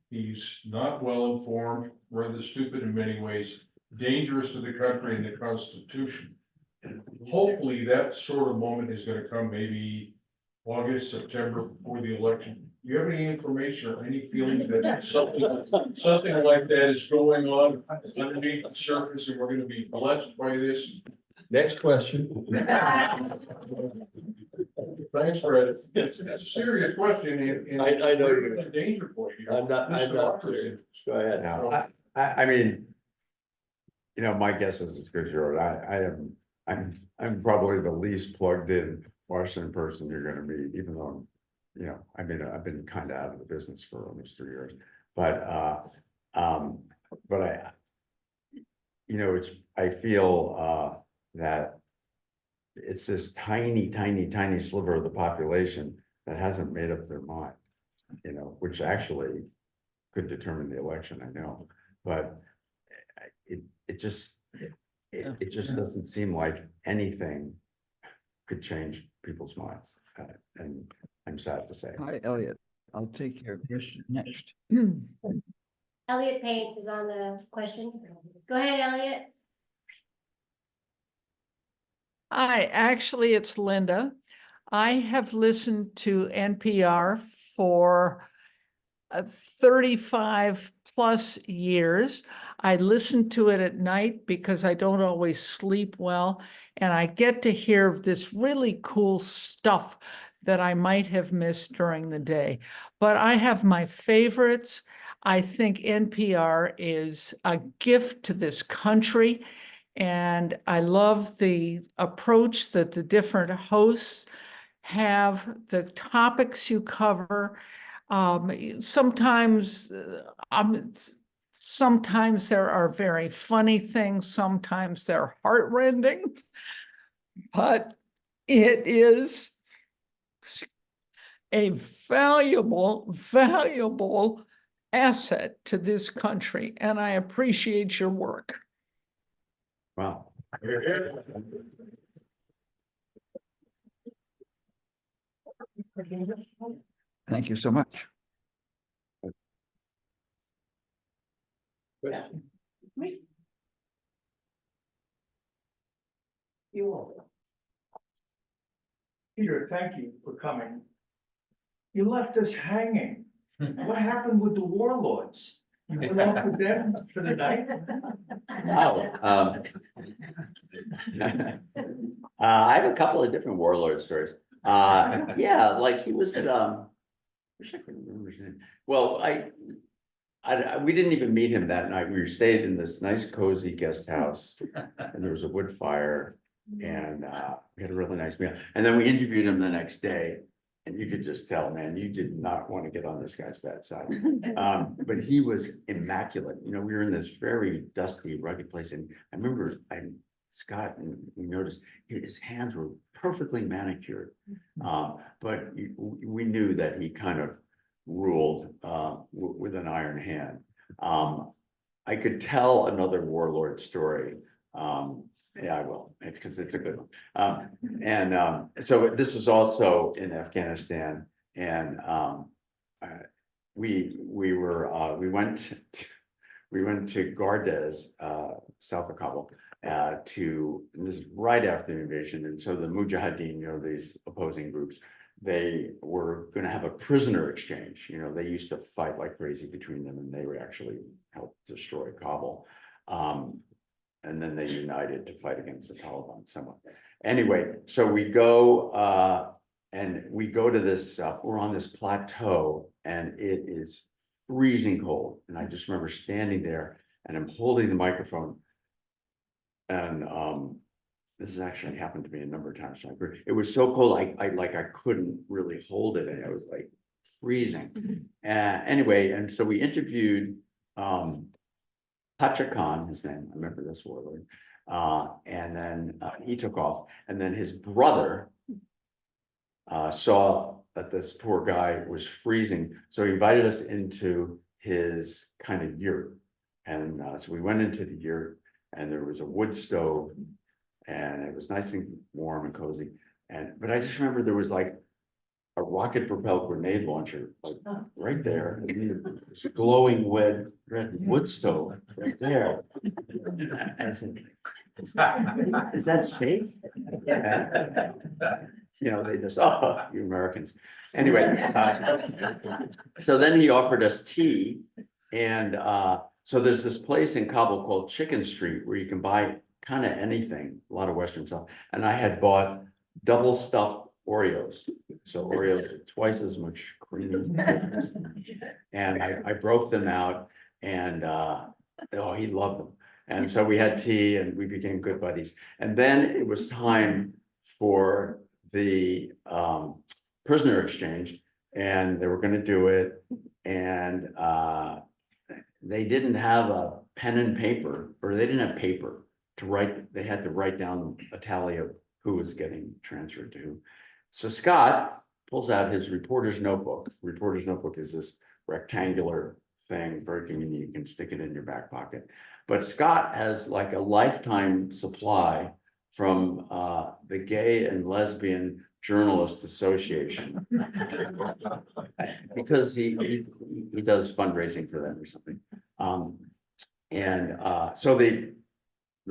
Speaker 7: He's not well informed, rather stupid in many ways, dangerous to the country and the Constitution. And hopefully that sort of moment is going to come maybe August, September before the election. Do you have any information or any feeling that something like that is going on underneath the surface and we're going to be blessed by this?
Speaker 5: Next question.
Speaker 7: Thanks, Fred. It's a serious question. And
Speaker 5: I know you're
Speaker 7: a danger point.
Speaker 5: I'm not serious. Go ahead.
Speaker 4: Now, I mean, you know, my guess is as good as yours. I'm probably the least plugged in Washington person you're going to meet, even though, you know, I mean, I've been kind of out of the business for almost 3 years, but I, you know, I feel that it's this tiny sliver of the population that hasn't made up their mind, you know, which actually could determine the election, I know, but it just doesn't seem like anything could change people's minds, and I'm sad to say.
Speaker 8: Hi, Elliot. I'll take your question next.
Speaker 2: Elliot Payne is on the question. Go ahead, Elliot.
Speaker 9: Hi, actually, it's Linda. I have listened to NPR for 35 plus years. I listen to it at night because I don't always sleep well, and I get to hear this really cool stuff that I might have missed during the day. But I have my favorites. I think NPR is a gift to this country. And I love the approach that the different hosts have, the topics you cover. Sometimes there are very funny things, sometimes they're heartrending, but it is a valuable asset to this country, and I appreciate your work.
Speaker 4: Wow.
Speaker 8: Thank you so much.
Speaker 10: Peter, thank you for coming. You left us hanging. What happened with the warlords? You went off with them for the night?
Speaker 4: Oh, I have a couple of different warlord stories. Yeah, like he was, wish I could remember his name. Well, we didn't even meet him that night. We stayed in this nice cozy guest house and there was a wood fire and we had a really nice meal. And then we interviewed him the next day and you could just tell, man, you did not want to get on this guy's bad side. But he was immaculate. You know, we were in this very dusty, rugged place. And I remember Scott, and we noticed his hands were perfectly manicured. But we knew that he kind of ruled with an iron hand. I could tell another warlord story. Yeah, I will. It's because it's a good one. So this was also in Afghanistan, and we went to Gardez, south of Kabul, and this is right after the invasion. And so the Mujahideen, you know, these opposing groups, they were going to have a prisoner exchange. You know, they used to fight like crazy between them, and they would actually help destroy Kabul. And then they united to fight against the Taliban somewhat. Anyway, so we go to this, we're on this plateau and it is freezing cold. And I just remember standing there and I'm holding the microphone. And this has actually happened to me a number of times. It was so cold, I couldn't really hold it and it was like freezing. Anyway, and so we interviewed Pacha Khan, his name, I remember this warlord, and then he took off, and then his brother saw that this poor guy was freezing, so he invited us into his kind of yurt, and so we went into the yurt, and there was a wood stove, and it was nice and warm and cozy, but I just remember there was like a rocket propelled grenade launcher, like right there, and this glowing red wood stove right there. I said, is that safe? You know, they just, oh, you Americans. Anyway, so then he offered us tea. And so there's this place in Kabul called Chicken Street where you can buy kind of anything, a lot of Western stuff. And I had bought double stuffed Oreos. So Oreos are twice as much cream as and I broke them out and oh, he loved them. And so we had tea and we became good buddies. And then it was time for the prisoner exchange and they were going to do it. And they didn't have a pen and paper, or they didn't have paper to write. They had to write down a tally of who was getting transferred to who. So Scott pulls out his reporter's notebook. Reporter's notebook is this rectangular thing, very convenient. You can stick it in your back pocket. But Scott has like a lifetime supply from the Gay and Lesbian Journalists Association because he does fundraising for them or something. So the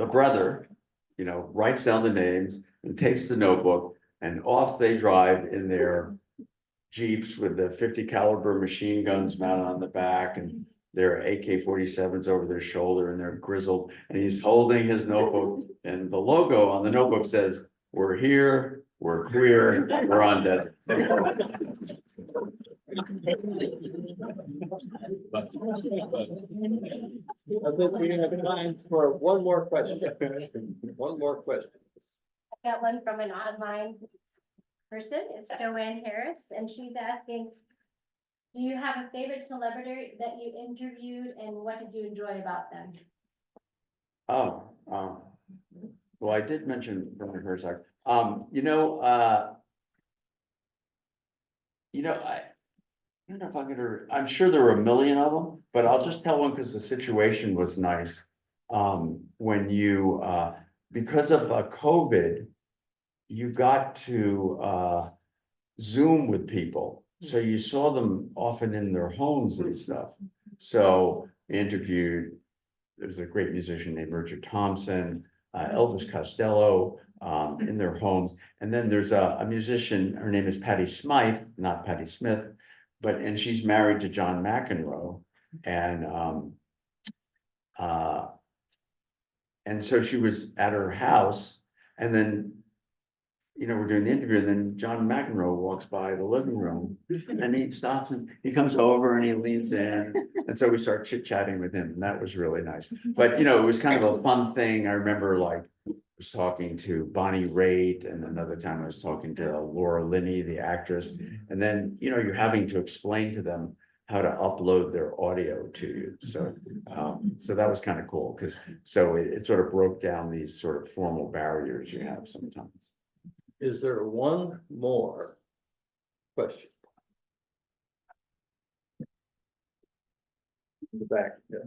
Speaker 4: brother, you know, writes down the names and takes the notebook. And off they drive in their Jeeps with the 50 caliber machine guns mounted on the back and their AK-47s over their shoulder and they're grizzled. And he's holding his notebook and the logo on the notebook says, "We're here, we're queer, we're on desert."
Speaker 5: I think we have time for one more question. One more question.
Speaker 2: Got one from an online person. It's Joanne Harris, and she's asking, do you have a favorite celebrity that you interviewed and what did you enjoy about them?
Speaker 4: Well, I did mention Burnett Herzog. I don't know if I'm gonna, I'm sure there were a million of them, but I'll just tell one because the situation was nice. When you, because of COVID, you got to Zoom with people. So you saw them often in their homes and stuff. So I interviewed, there's a great musician named Richard Thompson, Elvis Costello, in their homes. And then there's a musician, her name is Patti Smythe, not Patti Smith, and she's married to John McEnroe. And so she was at her house, and then, we're doing the interview, and then John McEnroe walks by the living room, and he stops and he comes over and he leans in. And so we start chit-chatting with him, and that was really nice. But, it was kind of a fun thing. I remember I was talking to Bonnie Raitt, and another time I was talking to Laura Linney, the actress. And then, you're having to explain to them how to upload their audio to you. So that was kind of cool, because it sort of broke down these sort of formal barriers you have sometimes.
Speaker 3: Is there one more question? In the back, yeah.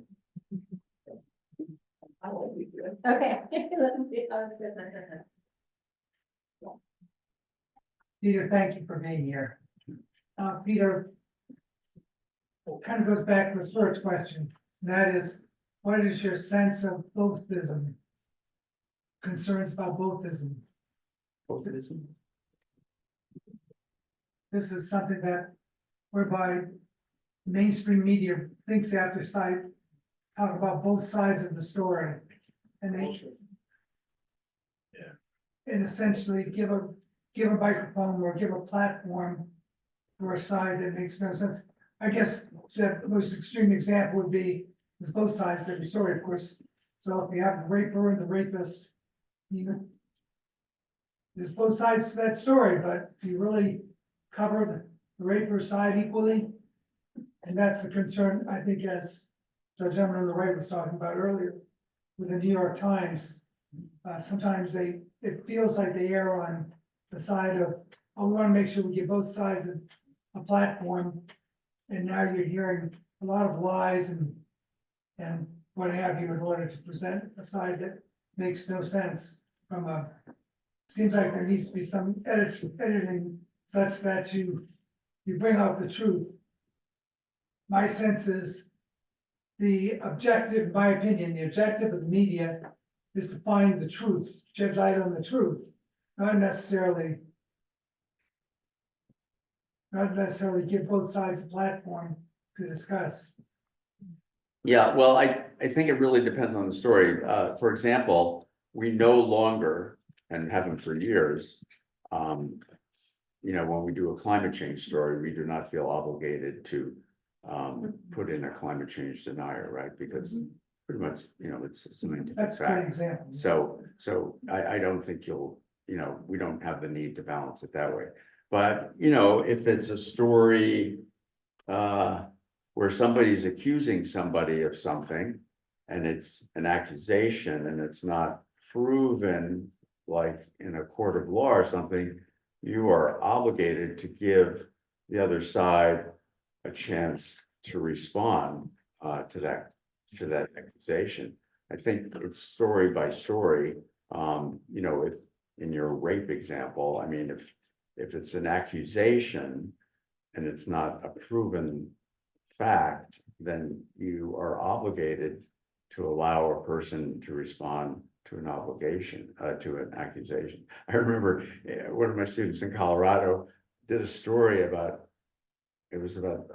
Speaker 2: Okay. Let's see how it's good.
Speaker 11: Peter, thank you for being here. Peter, it kind of goes back to his first question, and that is, what is your sense of bothism? Concerns about bothism?
Speaker 4: Bothism?
Speaker 11: This is something that whereby mainstream media thinks they have to talk about both sides of the story. And and essentially give a microphone or give a platform for a side that makes no sense. I guess the most extreme example would be, there's both sides to every story, of course. So if you have the raper and the rapist, there's both sides to that story, but do you really cover the raper side equally? And that's the concern, I think, as the gentleman on the right was talking about earlier with the New York Times. Sometimes it feels like they err on the side of, oh, we want to make sure we give both sides a platform. And now you're hearing a lot of lies and what have you in order to present a side that makes no sense seems like there needs to be some editing such that you bring out the truth. My sense is the objective, in my opinion, the objective of the media is to find the truth, shed light on the truth, not necessarily give both sides a platform to discuss.
Speaker 4: Yeah, well, I think it really depends on the story. For example, we no longer, and haven't for years, when we do a climate change story, we do not feel obligated to put in a climate change denier, right? Because pretty much, it's a scientific
Speaker 11: That's a great
Speaker 4: fact.
Speaker 11: example.
Speaker 4: So I don't think we don't have the need to balance it that way. But, if it's a story where somebody's accusing somebody of something, and it's an accusation and it's not proven, like in a court of law or something, you are obligated to give the other side a chance to respond to that accusation. I think it's story by story. If in your rape example, I mean, if it's an accusation and it's not a proven fact, then you are obligated to allow a person to respond to an obligation, to an accusation. I remember one of my students in Colorado did a story about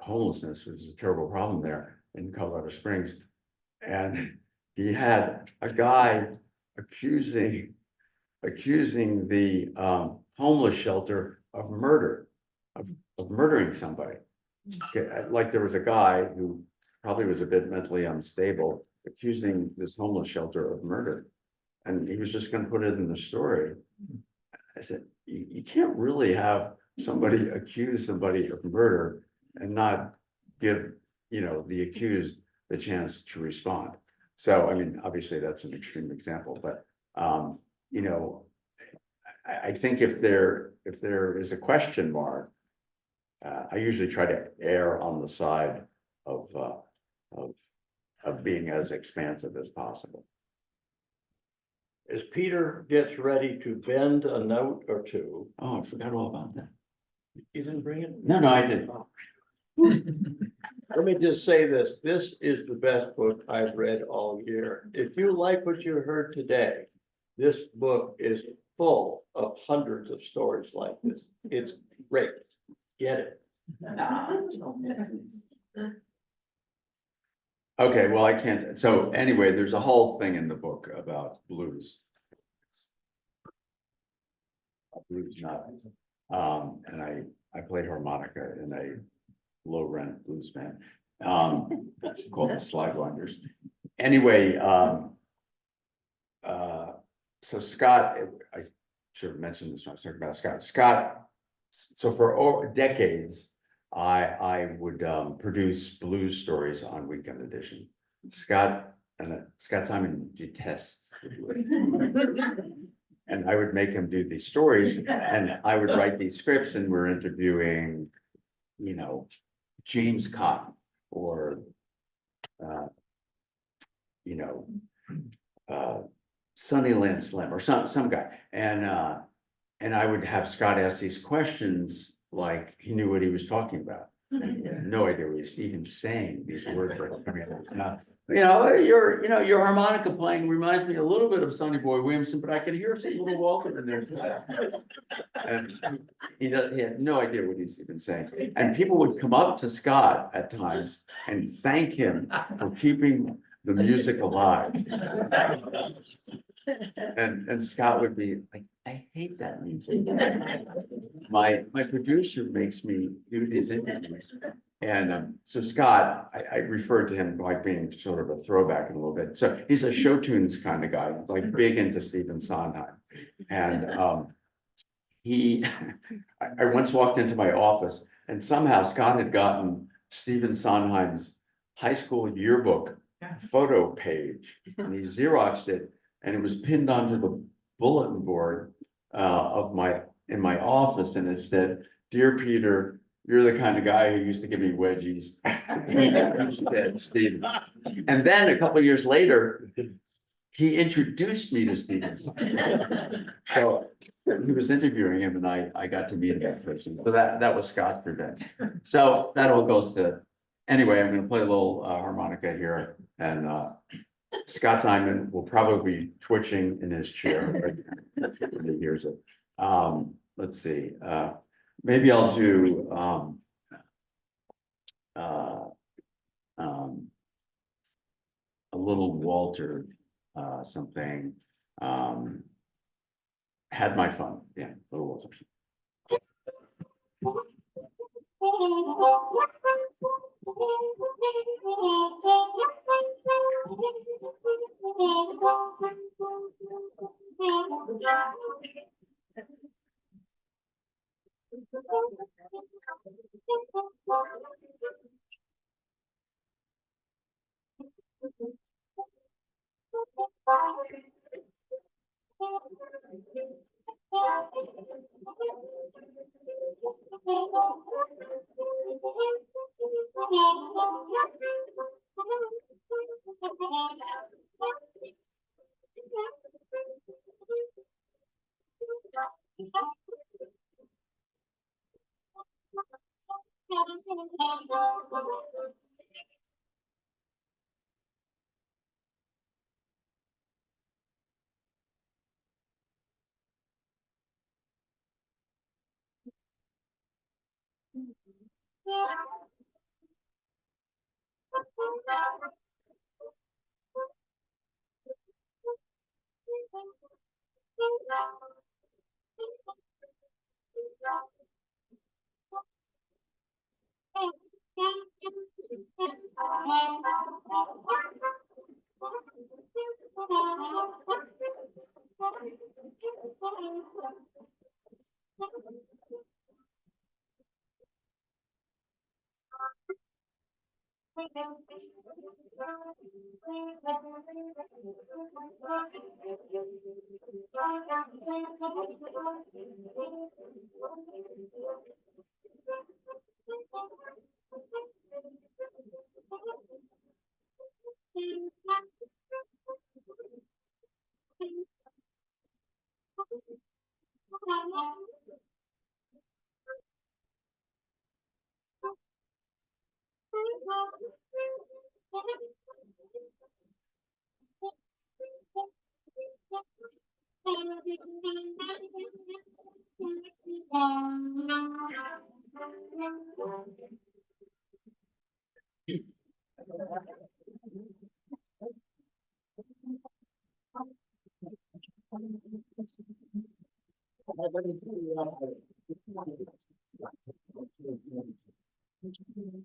Speaker 4: homelessness, which is a terrible problem there in Colorado Springs. And he had a guy accusing the homeless shelter of murder, of murdering somebody. Like there was a guy who probably was a bit mentally unstable, accusing this homeless shelter of murder. And he was just going to put it in the story. I said, you can't really have somebody accuse somebody of murder and not give, the accused the chance to respond. So, I mean, obviously that's an extreme example, but, I think if there is a question mark, I usually try to err on the side of being as expansive as possible.
Speaker 3: As Peter gets ready to bend a note or two.
Speaker 4: Oh, I forgot all about that.
Speaker 3: You didn't bring it?
Speaker 4: No, I didn't.
Speaker 3: Let me just say this is the best book I've read all year. If you like what you heard today, This book is full of hundreds of stories like this. It's great. Get it.
Speaker 4: Okay, well, I can't, so anyway, there's a whole thing in the book about blues. Blues nuts. And I played harmonica in a low rent blues band, called the Slidewinders. Anyway, so Scott, I should have mentioned this when I was talking about Scott. Scott, so for decades, I would produce blues stories on Weekend Edition. Scott Simon detests the blues. And I would make him do these stories, and I would write these scripts, and we're interviewing, you know, James Cotton or you know, Sonny Lynn Slim or some guy. And I would have Scott ask these questions like he knew what he was talking about. And he had no idea what he's even saying. These words were coming out of his mouth. Your harmonica playing reminds me a little bit of Sonny Boy Williamson, but I can hear some little Walker in there. And he had no idea what he's even saying. And people would come up to Scott at times and thank him for keeping the music alive. And Scott would be like, I hate that music. My producer makes me do these interviews. And so Scott, I referred to him like being sort of a throwback in a little bit. So he's a show tunes kind of guy, like big into Stephen Sondheim. And I once walked into my office and somehow Scott had gotten Stephen Sondheim's high school yearbook photo page, and he Xeroxed it, and it was pinned onto the bulletin board in my office, and it said, "Dear Peter, you're the kind of guy who used to give me wedgies." Stephen. And then a couple of years later, he introduced me to Stephen. So he was interviewing him, and I got to meet that person. So that was Scott's revenge. So that all goes to. Anyway, I'm going to play a little harmonica here, and Scott Simon will probably be twitching in his chair when he hears it. Let's see. Maybe I'll do a little Walter something. Had my fun. Yeah, a little Walter.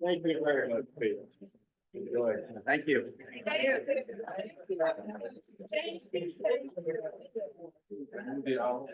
Speaker 3: Thank you very much, Peter. Enjoy. Thank you.
Speaker 1: Thank you.